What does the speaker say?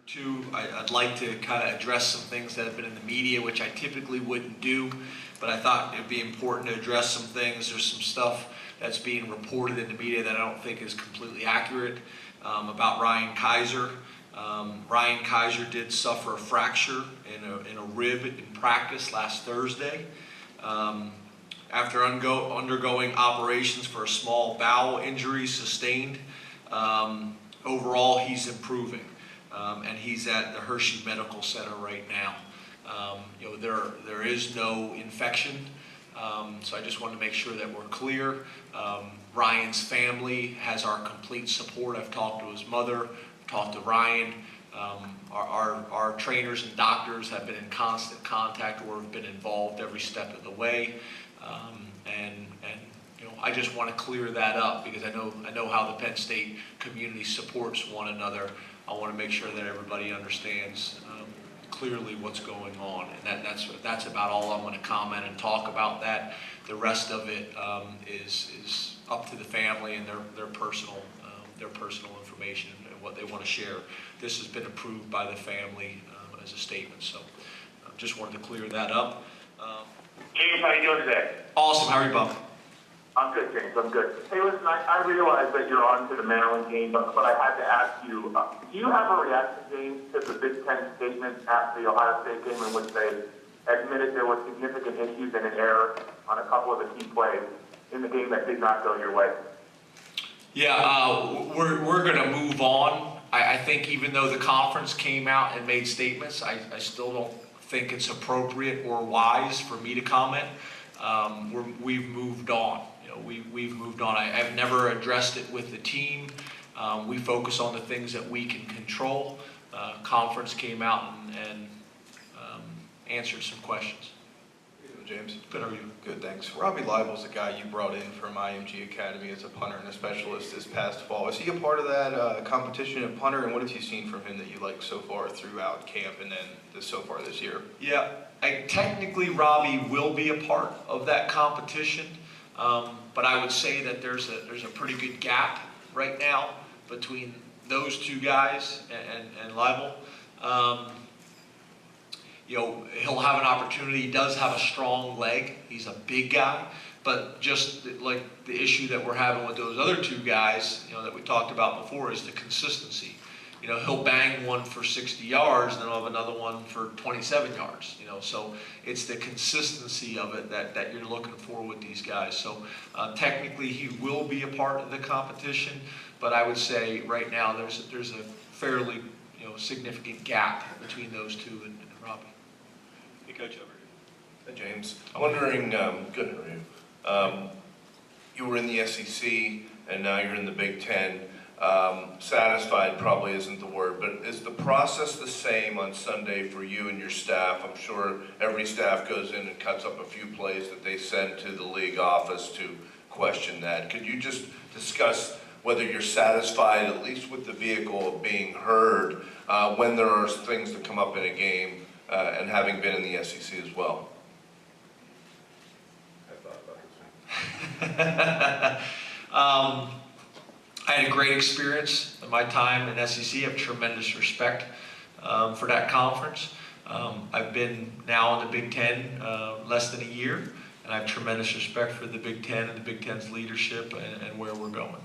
Two, I'd like to kind of address some things that have been in the media, which I typically wouldn't do, but I thought it'd be important to address some things. There's some stuff that's being reported in the media that I don't think is completely accurate about Ryan Kaiser. Ryan Kaiser did suffer a fracture in a rib in practice last Thursday. After undergoing operations for a small bowel injury sustained, overall he's improving. And he's at the Hershey Medical Center right now. There is no infection, so I just want to make sure that we're clear. Ryan's family has our complete support. I've talked to his mother, talked to Ryan. Our trainers and doctors have been in constant contact or have been involved every step of the way. I just want to clear that up because I know how the Penn State community supports one another. I want to make sure that everybody understands clearly what's going on, and that's about all I'm going to comment and talk about that. The rest of it is up to the family and their personal information and what they want to share. This has been approved by the family as a statement, so just wanted to clear that up. James, how you doing today? Awesome. How are you, Bob? I'm good, James. I'm good. Hey, listen, I realize that you're on to the Maryland game, but I had to ask you, do you have a reaction, James, to the Big Ten statement after the Ohio State game in which they admitted there were significant issues and an error on a couple of the key plays in the game that did not go your way? Yeah, we're going to move on. I think even though the conference came out and made statements, I still don't think it's appropriate or wise for me to comment. We've moved on. We've moved on. I've never addressed it with the team. We focus on the things that we can control. Conference came out and answered some questions. James. Good, how are you? Good, thanks. Robbie Leibel's the guy you brought in from IMG Academy as a punter and a specialist this past fall. Is he a part of that competition at punter, and what have you seen from him that you like so far throughout camp and then so far this year? Yeah, technically Robbie will be a part of that competition, but I would say that there's a pretty good gap right now between those two guys and Leibel. He'll have an opportunity. He does have a strong leg. He's a big guy, but just like the issue that we're having with those other two guys, that we talked about before, is the consistency. He'll bang one for 60 yards, then he'll have another one for 27 yards. So it's the consistency of it that you're looking for with these guys. So technically, he will be a part of the competition, but I would say right now there's a fairly significant gap between those two and Robbie. Hey, Coach, over Hey, James. I'm wondering, good, how are you? You were in the SEC, and now you're in the Big Ten. Satisfied probably isn't the word, but is the process the same on Sunday for you and your staff? I'm sure every staff goes in and cuts up a few plays that they send to the league office to question that. Could you just discuss whether you're satisfied, at least with the vehicle of being heard, when there are things that come up in a game, and having been in the SEC as well? I had a great experience in my time in SEC. I have tremendous respect for that conference. I've been now in the Big Ten less than a year, and I have tremendous respect for the Big Ten and the Big Ten's leadership and where we're going.